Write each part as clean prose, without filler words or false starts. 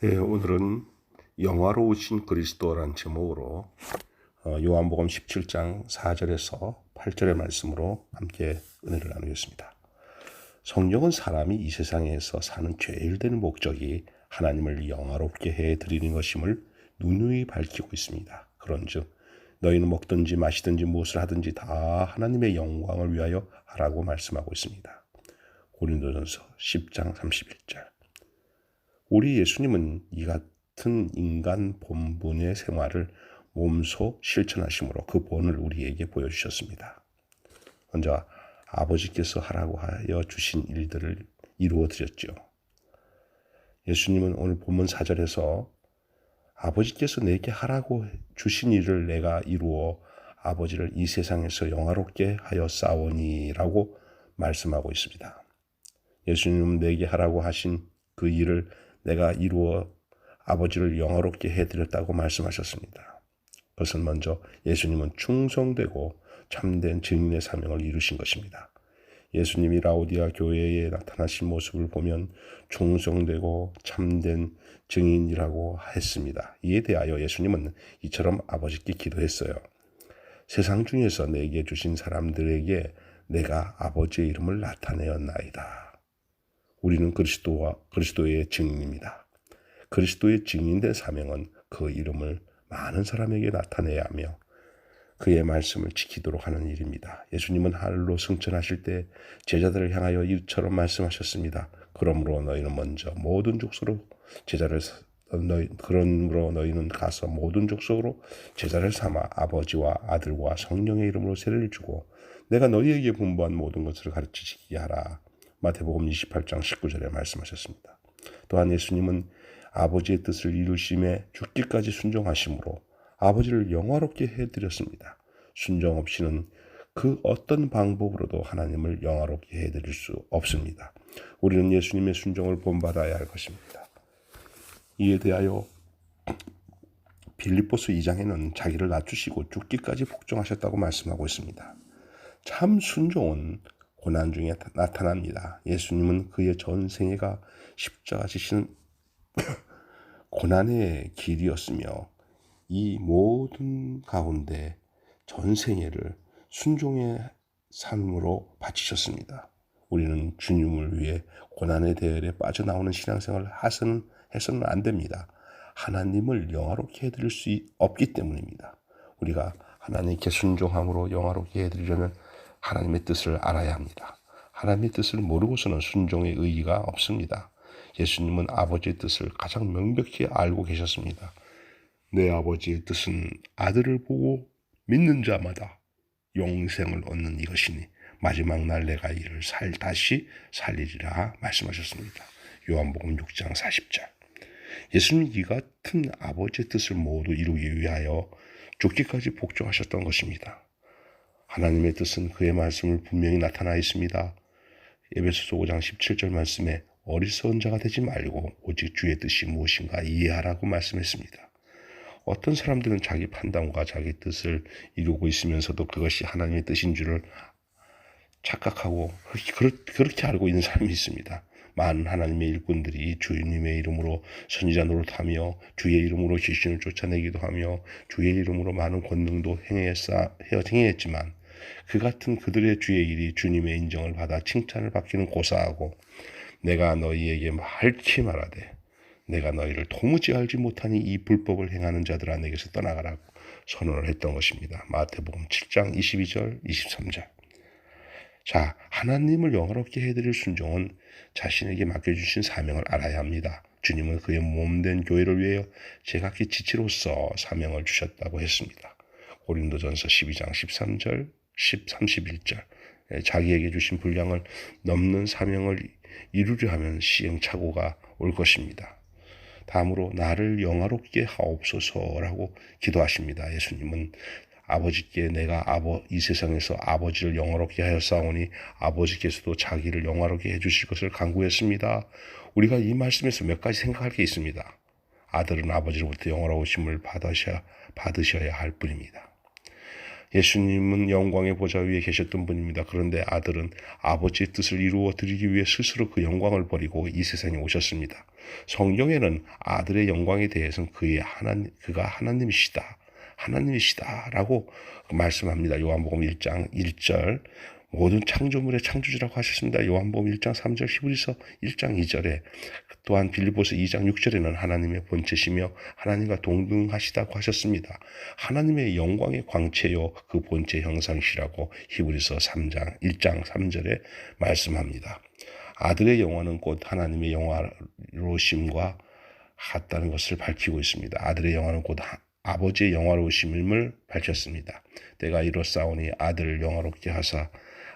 오늘은 영화로우신 그리스도란 제목으로 요한복음 17장 4절에서 8절의 말씀으로 함께 은혜를 나누겠습니다. 성령은 사람이 이 세상에서 사는 제일 된 목적이 하나님을 영화롭게 해드리는 것임을 누누이 밝히고 있습니다. 그런즉 너희는 먹든지 마시든지 무엇을 하든지 다 하나님의 영광을 위하여 하라고 말씀하고 있습니다. 고린도전서 10장 31절. 우리 예수님은 이 같은 인간 본분의 생활을 몸소 실천하심으로 그 본을 우리에게 보여주셨습니다. 먼저 아버지께서 하라고 하여 주신 일들을 이루어 드렸죠. 예수님은 오늘 본문 4절에서 아버지께서 내게 하라고 주신 일을 내가 이루어 아버지를 이 세상에서 영화롭게 하여 싸우니라고 말씀하고 있습니다. 예수님은 내게 하라고 하신 그 일을 내가 이루어 아버지를 영화롭게 해드렸다고 말씀하셨습니다. 그것은 먼저 예수님은 충성되고 참된 증인의 사명을 이루신 것입니다. 예수님이 라오디아 교회에 나타나신 모습을 보면 충성되고 참된 증인이라고 했습니다. 이에 대하여 예수님은 이처럼 아버지께 기도했어요. 세상 중에서 내게 주신 사람들에게 내가 아버지의 이름을 나타내었나이다. 우리는 그리스도의 증인입니다. 그리스도의 증인된 사명은 그 이름을 많은 사람에게 나타내야 하며 그의 말씀을 지키도록 하는 일입니다. 예수님은 하늘로 승천하실 때 제자들을 향하여 이처럼 말씀하셨습니다. 그러므로 너희는 가서 모든 족속으로 제자를 삼아 아버지와 아들과 성령의 이름으로 세례를 주고 내가 너희에게 분부한 모든 것을 가르치시게 하라. 마태복음 28장 19절에 말씀하셨습니다. 또한 예수님은 아버지의 뜻을 이루심에 죽기까지 순종하심으로 아버지를 영화롭게 해드렸습니다. 순종 없이는 그 어떤 방법으로도 하나님을 영화롭게 해드릴 수 없습니다. 우리는 예수님의 순종을 본받아야 할 것입니다. 이에 대하여 빌립보서 2장에는 자기를 낮추시고 죽기까지 복종하셨다고 말씀하고 있습니다. 참 순종은 고난 중에 나타납니다. 예수님은 그의 전생애가 십자가 지시는 고난의 길이었으며 이 모든 가운데 전생애를 순종의 삶으로 바치셨습니다. 우리는 주님을 위해 고난의 대열에 빠져나오는 신앙생활을 해서는 안 됩니다. 하나님을 영화롭게 해드릴 수 없기 때문입니다. 우리가 하나님께 순종함으로 영화롭게 해드리려면 하나님의 뜻을 알아야 합니다. 하나님의 뜻을 모르고서는 순종의 의의가 없습니다. 예수님은 아버지의 뜻을 가장 명백히 알고 계셨습니다. 내 아버지의 뜻은 아들을 보고 믿는 자마다 영생을 얻는 이것이니 마지막 날 내가 이를 다시 살리리라 말씀하셨습니다. 요한복음 6장 40절. 예수님은 이 같은 아버지의 뜻을 모두 이루기 위하여 죽기까지 복종하셨던 것입니다. 하나님의 뜻은 그의 말씀을 분명히 나타나 있습니다. 에베소서 5장 17절 말씀에 어리석은 자가 되지 말고 오직 주의 뜻이 무엇인가 이해하라고 말씀했습니다. 어떤 사람들은 자기 판단과 자기 뜻을 이루고 있으면서도 그것이 하나님의 뜻인 줄을 착각하고 그렇게 알고 있는 사람이 있습니다. 많은 하나님의 일꾼들이 주님의 이름으로 선지자 노릇하며 주의 이름으로 귀신을 쫓아내기도 하며 주의 이름으로 많은 권능도 행했지만 그 같은 그들의 주의 일이 주님의 인정을 받아 칭찬을 받기는 고사하고 내가 너희에게 밝히 말하되 내가 너희를 도무지 알지 못하니 이 불법을 행하는 자들아 내게서 떠나가라고 선언을 했던 것입니다. 마태복음 7장 22절 23절. 자, 하나님을 영화롭게 해드릴 순종은 자신에게 맡겨주신 사명을 알아야 합니다. 주님은 그의 몸된 교회를 위하여 제각기 지체로서 사명을 주셨다고 했습니다. 고린도전서 12장 13절 31절. 자기에게 주신 분량을 넘는 사명을 이루려 하면 시행착오가 올 것입니다. 다음으로 나를 영화롭게 하옵소서라고 기도하십니다. 예수님은 아버지께 내가 이 세상에서 아버지를 영화롭게 하였사오니 아버지께서도 자기를 영화롭게 해주실 것을 간구했습니다. 우리가 이 말씀에서 몇 가지 생각할 게 있습니다. 아들은 아버지로부터 영화로우심을 받으셔야 할 뿐입니다. 예수님은 영광의 보좌 위에 계셨던 분입니다. 그런데 아들은 아버지의 뜻을 이루어 드리기 위해 스스로 그 영광을 버리고 이 세상에 오셨습니다. 성경에는 아들의 영광에 대해서는 그가 하나님이시다라고 말씀합니다. 요한복음 1장 1절 모든 창조물의 창조주라고 하셨습니다. 요한복음 1장 3절, 히브리서 1장 2절에 또한 빌립보서 2장 6절에는 하나님의 본체시며 하나님과 동등하시다고 하셨습니다. 하나님의 영광의 광채요 그 본체 형상이시라고 히브리서 3장 1장 3절에 말씀합니다. 아들의 영화는 곧 하나님의 영화로우심과 같다는 것을 밝히고 있습니다. 아들의 영화는 곧 아버지의 영화로우심을 밝혔습니다. 때가 이로싸우니 아들을 영화롭게 하사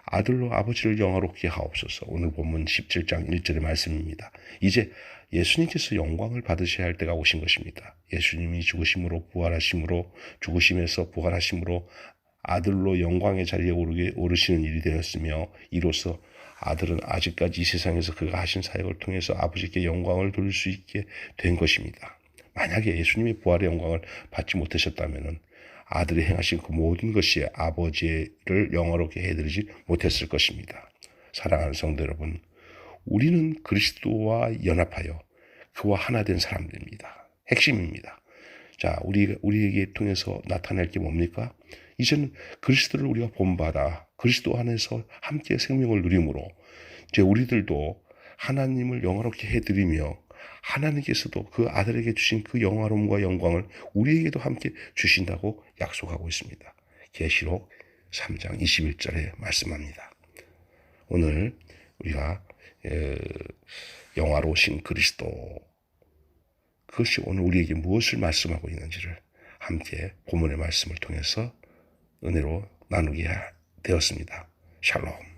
아들로 아버지를 영화롭게 하옵소서. 오늘 본문 17장 1절의 말씀입니다. 이제 예수님께서 영광을 받으셔야 할 때가 오신 것입니다. 예수님이 죽으심으로 부활하심으로 죽으심에서 부활하심으로 아들로 영광의 자리에 오르시는 일이 되었으며 이로써 아들은 아직까지 이 세상에서 그가 하신 사역을 통해서 아버지께 영광을 돌릴 수 있게 된 것입니다. 만약에 예수님이 부활의 영광을 받지 못하셨다면 아들이 행하신 그 모든 것이 아버지를 영화롭게 해드리지 못했을 것입니다. 사랑하는 성도 여러분, 우리는 그리스도와 연합하여 그와 하나 된 사람들입니다. 핵심입니다. 자, 우리에게 통해서 나타날 게 뭡니까? 이제는 그리스도를 우리가 본받아 그리스도 안에서 함께 생명을 누림으로 이제 우리들도 하나님을 영화롭게 해드리며 하나님께서도 그 아들에게 주신 그 영화로움과 영광을 우리에게도 함께 주신다고 약속하고 있습니다. 계시록 3장 21절에 말씀합니다. 오늘 우리가 영화로우신 그리스도 그것이 오늘 우리에게 무엇을 말씀하고 있는지를 함께 본문의 말씀을 통해서 은혜로 나누게 되었습니다. 샬롬.